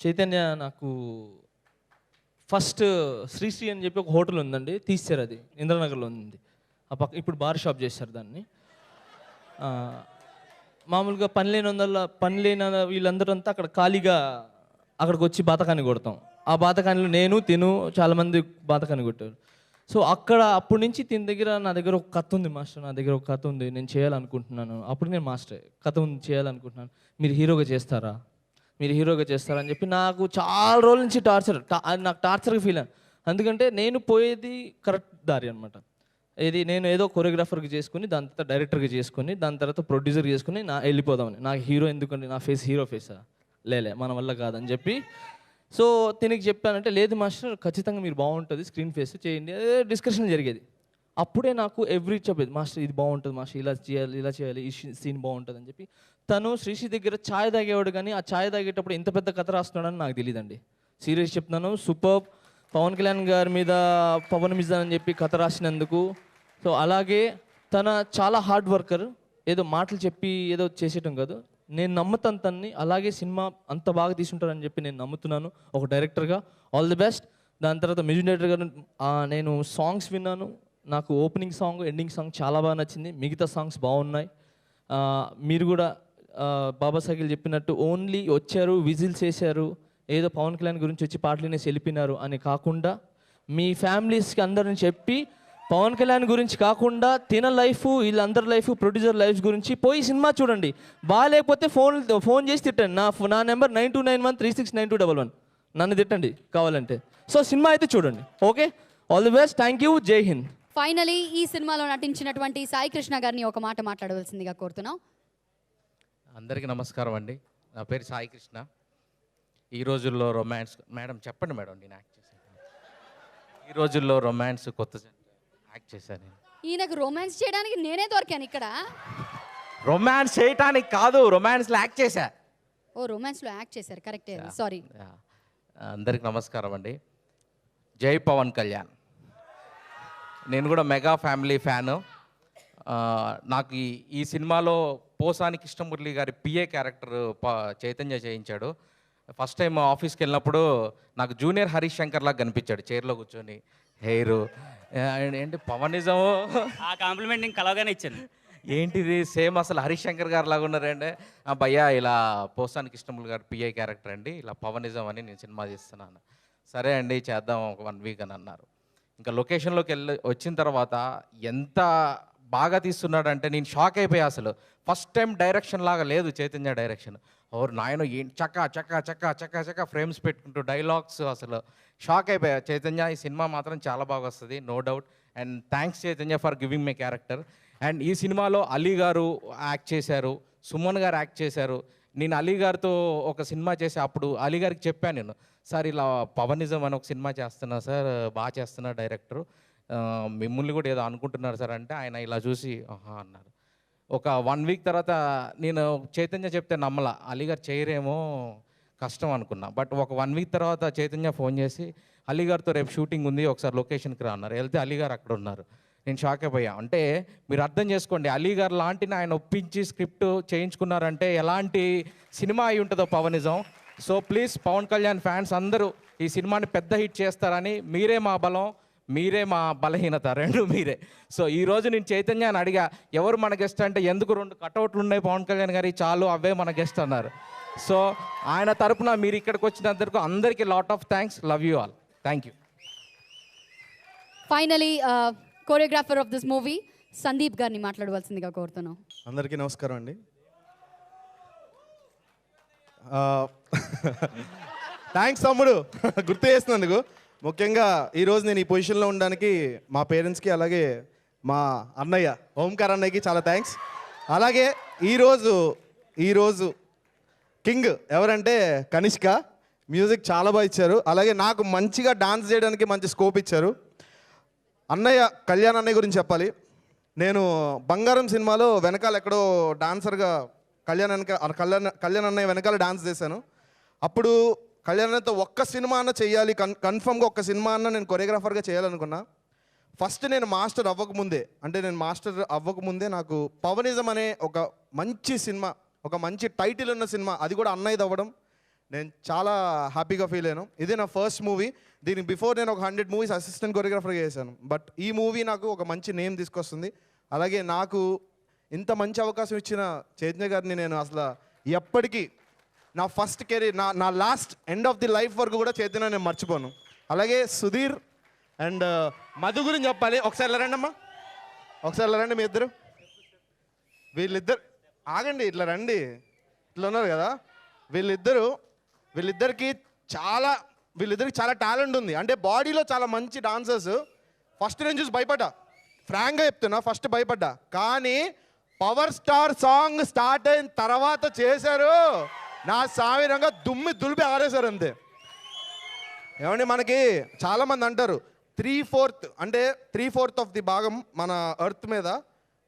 చైతన్య నాకు ఫస్ట్ శ్రీశ్రీ అని చెప్పి ఒక హోటల్ ఉందండి, తీశారు. అది ఇంద్రనగర్లో ఉంది. ఆ పక్క ఇప్పుడు బార్ షాప్ చేశారు దాన్ని. మామూలుగా పని లేని వీళ్ళందరూ అంతా అక్కడ ఖాళీగా అక్కడికి వచ్చి బాతకాన్ని కొడతాం. ఆ బాతకానిలో నేను చాలామంది బాతకాన్ని కొట్టారు. సో అక్కడ అప్పటి నుంచి దీని దగ్గర నా దగ్గర ఒక కథ ఉంది మాస్టర్, నా దగ్గర ఒక కథ ఉంది, నేను చేయాలనుకుంటున్నాను. అప్పుడు నేను మాస్టర్ కథ ఉంది చేయాలనుకుంటున్నాను, మీరు హీరోగా చేస్తారా అని చెప్పి నాకు చాలా రోజుల నుంచి నాకు టార్చర్గా ఫీల్ అయ్యాను. ఎందుకంటే నేను పోయేది కరెక్ట్ దారి అనమాట. నేను ఏదో కొరియోగ్రాఫర్కి చేసుకుని, దాని తర్వాత డైరెక్టర్గా చేసుకుని, దాని తర్వాత ప్రొడ్యూసర్గా చేసుకుని వెళ్ళిపోదామని. నాకు హీరో ఎందుకంటే నా ఫేస్ హీరో ఫేసా, లేలే మన వల్ల కాదని చెప్పి సో తినకి చెప్పానంటే, లేదు మాస్టర్ ఖచ్చితంగా మీరు బాగుంటుంది, స్క్రీన్ ఫేస్ చేయండి, అదే డిస్కషన్ జరిగేది. అప్పుడే నాకు చెప్పేది, మాస్టర్ ఇది బాగుంటుంది మాస్టర్, ఇలా చేయాలి ఈ సీన్ బాగుంటుంది అని చెప్పి. తను శ్రీశ్రీ దగ్గర ఛాయ్ తాగేవాడు, కానీ ఆ ఛాయ్ తాగేటప్పుడు ఇంత పెద్ద కథ రాస్తున్నాడని నాకు తెలియదండి. సీరియస్ చెప్తున్నాను. సూపర్. పవన్ కళ్యాణ్ గారి మీద పవన్ మిజాన్ అని చెప్పి కథ రాసినందుకు. సో అలాగే తన చాలా హార్డ్ వర్కర్, ఏదో మాటలు చెప్పి ఏదో చేసేయటం కాదు. నేను నమ్ముతాను తన్ని, అలాగే సినిమా అంత బాగా తీసుకుంటారని చెప్పి నేను నమ్ముతున్నాను ఒక డైరెక్టర్గా. All the best. దాని తర్వాత మ్యూజిక్ డైరెక్టర్ గారు నేను సాంగ్స్ విన్నాను. నాకు ఓపెనింగ్ సాంగ్, ఎండింగ్ సాంగ్ చాలా బాగా నచ్చింది. మిగతా సాంగ్స్ బాగున్నాయి. మీరు కూడా బాబా సాగిల్ చెప్పినట్టు ఓన్లీ వచ్చారు, విజిల్స్ వేశారు, ఏదో పవన్ కళ్యాణ్ గురించి వచ్చి పాటలు వినేసి వెళ్ళిపోయినారు అని కాకుండా, మీ ఫ్యామిలీస్కి అందరిని చెప్పి పవన్ కళ్యాణ్ గురించి కాకుండా తిన లైఫ్, వీళ్ళందరి లైఫ్, ప్రొడ్యూసర్ లైఫ్ గురించి పోయి సినిమా చూడండి. బాగాలేకపోతే ఫోన్ చేసి తిట్టండి. నా నెంబర్ 9291369211. నన్ను తిట్టండి కావాలంటే. సో సినిమా అయితే చూడండి. Okay, all the best. Thank you. జై హింద్. ఫైనలీ ఈ సినిమాలో నటించినటువంటి సాయి కృష్ణ గారిని ఒక మాట మాట్లాడవలసిందిగా కోరుతున్నాం. అందరికీ నమస్కారం అండి. నా పేరు సాయి కృష్ణ. ఈ రోజుల్లో రొమాన్స్, మేడం చెప్పండి మేడం, నేను యాక్ట్ చేశాను. ఈ రోజుల్లో రొమాన్స్ కొత్త యాక్ట్ చేశాను నేను. ఈయనకు రొమాన్స్ చేయడానికి నేనే దొరికాను ఇక్కడ. రొమాన్స్ చేయటానికి కాదు, రొమాన్స్లో యాక్ట్ చేశా. ఓ, రొమాన్స్లో యాక్ట్ చేశారు, కరెక్టే. సారీ. అందరికి నమస్కారం అండి. జై పవన్ కళ్యాణ్. నేను కూడా మెగా ఫ్యామిలీ ఫ్యాను. నాకు ఈ సినిమాలో పోసాని కృష్ణమురళి గారి పిఏ క్యారెక్టర్ చైతన్య చేయించాడు. ఫస్ట్ టైం ఆఫీస్కి వెళ్ళినప్పుడు నాకు జూనియర్ హరీష్ శంకర్ లాగా కనిపించాడు, చైర్లో కూర్చొని, హెయిర్ ఏంటి పవనిజము. ఆ కాంప్లిమెంట్ నేను కలవగానే ఇచ్చాను. ఏంటిది సేమ్ అసలు హరీష్ శంకర్ గారు లాగా ఉన్నారంటే, భయ్యా ఇలా పోసాని కృష్ణమురళి గారి పిఏ క్యారెక్టర్ అండి, ఇలా పవనిజం అని నేను సినిమా చేస్తున్నాను. సరే అండి చేద్దాం ఒక 1 వీక్ అని అన్నారు. ఇంకా లొకేషన్లోకి వచ్చిన తర్వాత ఎంత బాగా తీస్తున్నాడంటే నేను షాక్ అయిపోయా. అసలు ఫస్ట్ టైం డైరెక్షన్ లాగా లేదు చైతన్య డైరెక్షన్. ఓర్ నాయన ఏంటి చక్క చక్క చక్క చక్క చక్క ఫ్రేమ్స్ పెట్టుకుంటూ డైలాగ్స్, అసలు షాక్ అయిపోయా. చైతన్య ఈ సినిమా మాత్రం చాలా బాగా వస్తుంది, no doubt. And thanks Chaitanya for giving my character. And ఈ సినిమాలో అలీ గారు యాక్ట్ చేశారు, సుమన్ గారు యాక్ట్ చేశారు. నేను అలీ గారితో ఒక సినిమా చేసి అప్పుడు అలీ గారికి చెప్పాను నేను, సార్ ఇలా పవనిజం అని ఒక సినిమా చేస్తున్నా సార్, బాగా చేస్తున్నా డైరెక్టరు, మిమ్మల్ని కూడా ఏదో అనుకుంటున్నారు సార్ అంటే ఆయన ఇలా చూసి ఆహా అన్నారు. ఒక 1 వీక్ తర్వాత నేను చైతన్య చెప్తే నమ్మలా, అలీ గారు చేయరేమో కష్టం అనుకున్నా. బట్ ఒక 1 వీక్ తర్వాత చైతన్య ఫోన్ చేసి అలీ గారితో రేపు షూటింగ్ ఉంది ఒకసారి లొకేషన్కి రా అన్నారు. వెళ్తే అలీ గారు అక్కడ ఉన్నారు. నేను షాక్ అయిపోయా. అంటే మీరు అర్థం చేసుకోండి, అలీ గారు లాంటిని ఆయన ఒప్పించి స్క్రిప్ట్ చేయించుకున్నారంటే ఎలాంటి సినిమా అయి ఉంటుందో పవనిజం. So please Pawan Kalyan fans అందరూ ఈ సినిమాని పెద్ద హిట్ చేస్తారని, మీరే మా బలం, మీరే మా బలహీనత, రెండు మీరే. సో ఈరోజు నేను చైతన్యాన్ని అడిగా, ఎవరు మన గెస్ట్ అంటే, ఎందుకు 2 కటౌట్లు ఉన్నాయి పవన్ కళ్యాణ్ గారి, చాలు అవే మన గెస్ట్ అన్నారు. సో ఆయన తరపున మీరు ఇక్కడికి వచ్చినందుకు అందరికీ lot of thanks. Love you all. Thank you. Finally choreographer of this movie Sandeep గారిని మాట్లాడవలసిందిగా కోరుతున్నాం. అందరికీ నమస్కారం అండి. థ్యాంక్స్ తమ్ముడు గుర్తు చేసినందుకు. ముఖ్యంగా ఈరోజు నేను ఈ పొజిషన్లో ఉండడానికి మా పేరెంట్స్కి, అలాగే మా అన్నయ్య ఓంకార్ అన్నయ్యకి చాలా థ్యాంక్స్. అలాగే ఈరోజు కింగ్ ఎవరంటే కనిష్క. మ్యూజిక్ చాలా బాగా ఇచ్చారు, అలాగే నాకు మంచిగా డాన్స్ చేయడానికి మంచి స్కోప్ ఇచ్చారు. అన్నయ్య కళ్యాణ్ అన్నయ్య గురించి చెప్పాలి. నేను బంగారం సినిమాలో వెనకాల ఎక్కడో డాన్సర్గా కళ్యాణ్ అన్నయ్య వెనకాల డాన్స్ చేశాను. అప్పుడు కళ్యాణ్ అన్నయ్యతో ఒక్క సినిమా అన్న చేయాలి, కన్ఫర్మ్గా ఒక్క సినిమా అన్న నేను కొరియోగ్రాఫర్గా చేయాలనుకున్నా. ఫస్ట్ నేను మాస్టర్ అవ్వకముందే నాకు పవనిజం అనే ఒక మంచి సినిమా, ఒక మంచి టైటిల్ ఉన్న సినిమా, అది కూడా అన్నయ్యది అవ్వడం నేను చాలా హ్యాపీగా ఫీల్ అయ్యాను. ఇది నా ఫస్ట్ మూవీ. దీనికి బిఫోర్ నేను ఒక 100 మూవీస్ అసిస్టెంట్ కొరియోగ్రాఫర్గా చేశాను. బట్ ఈ మూవీ నాకు ఒక మంచి నేమ్ తీసుకొస్తుంది. అలాగే నాకు ఇంత మంచి అవకాశం ఇచ్చిన చైతన్య గారిని నేను అసలు ఎప్పటికీ నా ఫస్ట్ కెరీర్ నా last end of the life వరకు కూడా చైతన్య నేను మర్చిపోను. అలాగే సుధీర్ అండ్ మధు గురించి చెప్పాలి. ఒకసారి రండి అమ్మా, ఒకసారి రండి మీ ఇద్దరు. వీళ్ళిద్దరు ఆగండి, ఇట్లా రండి, ఇట్లా ఉన్నారు కదా. వీళ్ళిద్దరికి చాలా టాలెంట్ ఉంది. అంటే బాడీలో చాలా మంచి డాన్సర్స్. ఫస్ట్ నేను చూసి భయపడ్డా, ఫ్రాంక్గా చెప్తున్నా, ఫస్ట్ భయపడ్డా. కానీ పవర్ స్టార్ సాంగ్ స్టార్ట్ అయిన తర్వాత చేశారు, నా సామిరంగా దులిపి ఆరేశారు అంతే. ఏమండి, మనకి చాలామంది అంటారు 3/4 ఆఫ్ ది భాగం మన ఎర్త్ మీద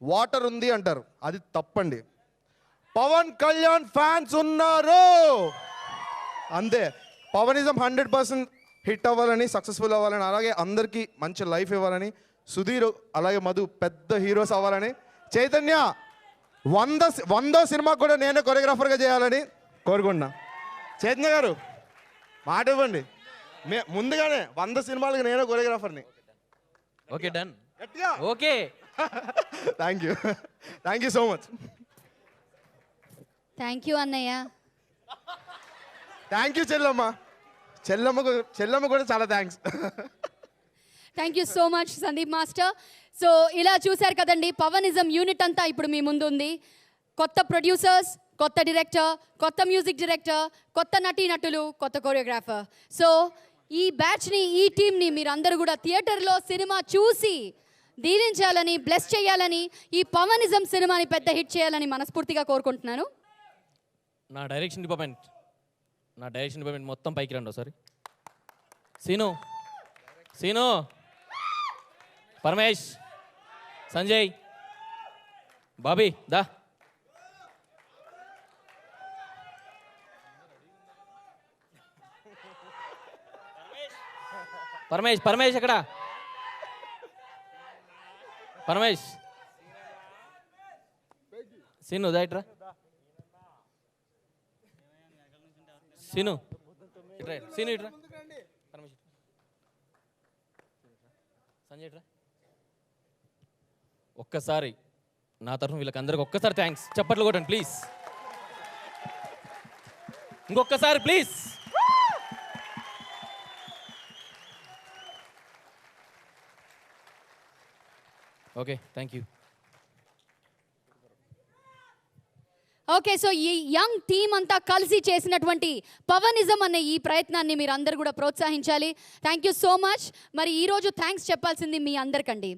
వాటర్ ఉంది అంటారు. అది తప్పండి. పవన్ కళ్యాణ్ ఫ్యాన్స్ ఉన్నారు అంతే. పవనిజం 100% హిట్ అవ్వాలని, సక్సెస్ఫుల్ అవ్వాలని, అలాగే అందరికీ మంచి లైఫ్ ఇవ్వాలని, సుధీర్ అలాగే మధు పెద్ద హీరోస్ అవ్వాలని, చైతన్య 100 సినిమా కూడా నేనే కొరియోగ్రాఫర్గా చేయాలని కోరుకుంటున్నా. చైతన్య గారు మాట ఇవ్వండి, ముందుగానే 100 సినిమాలకి నేనే కొరియోగ్రాఫర్ని. Okay, done. గట్టిగా okay. Thank you so much. Thank you అన్నయ్య. థ్యాంక్ యూ చెల్లమ్మ కూడా చాలా thanks. Thank you so much Sandeep master. So ఇలా చూశారు కదండి, పవనిజం యూనిట్ అంతా ఇప్పుడు మీ ముందు ఉంది. కొత్త ప్రొడ్యూసర్స్, కొత్త డైరెక్టర్, కొత్త మ్యూజిక్ డైరెక్టర్, కొత్త నటీనటులు, కొత్త కొరియోగ్రాఫర్. సో ఈ బ్యాచ్ని, ఈ టీంని మీరందరూ కూడా థియేటర్లో సినిమా చూసి దీవించాలని, బ్లెస్ చేయాలని, ఈ పవనిజం సినిమాని పెద్ద హిట్ చేయాలని మనస్ఫూర్తిగా కోరుకుంటున్నాను. నా డైరెక్షన్ డిపార్ట్మెంట్ మొత్తం పైకి రండి ఒకసారి. సీను, పరమేష్, సంజయ్, బాబీ దా. పరమేష్ ఎక్కడ? పరమేష్, సీను దాయిట్రా. సీను ఇట్రా. పరమేష్, సంజయ్ ఇట్రా. ఒక్కసారి నా తరఫున వీళ్ళకందరికి ఒక్కసారి థ్యాంక్స్ చప్పట్లు కొట్టండి ప్లీజ్. ఇంకొక్కసారి please. Okay, thank you. Okay, so ఈ యంగ్ టీమ్ అంతా కలిసి చేసినటువంటి పవనిజం అనే ఈ ప్రయత్నాన్ని మీరు అందరు కూడా ప్రోత్సహించాలి. Thank you so much. మరి ఈరోజు థ్యాంక్స్ చెప్పాల్సింది మీ అందరికండి.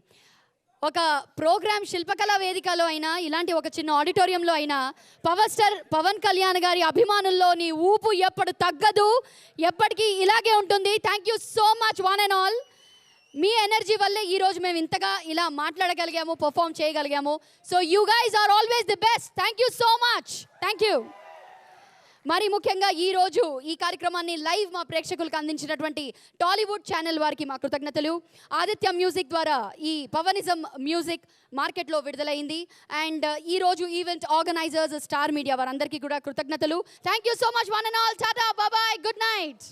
ఒక ప్రోగ్రామ్ శిల్పకళా వేదికలో అయినా, ఇలాంటి ఒక చిన్న ఆడిటోరియంలో అయినా పవర్ స్టార్ పవన్ కళ్యాణ్ గారి అభిమానుల్లో నీ ఊపు ఎప్పుడు తగ్గదు, ఎప్పటికీ ఇలాగే ఉంటుంది. Thank you so much one and all. మీ ఎనర్జీ వల్లే ఈరోజు మేము ఇంతగా ఇలా మాట్లాడగలిగాము, పర్ఫామ్ చేయగలిగాము. So you guys are always the best. Thank you so much. Thank you. మరి ముఖ్యంగా ఈరోజు ఈ కార్యక్రమాన్ని లైవ్ మా ప్రేక్షకులకు అందించినటువంటి టాలీవుడ్ ఛానల్ వారికి మా కృతజ్ఞతలు. ఆదిత్య మ్యూజిక్ ద్వారా ఈ పవనిజం మ్యూజిక్ మార్కెట్లో విడుదలైంది. అండ్ ఈరోజు ఈవెంట్ ఆర్గనైజర్స్ స్టార్ మీడియా వారందరికీ కూడా కృతజ్ఞతలు. Thank you so much one and all. Tata, bye, good night.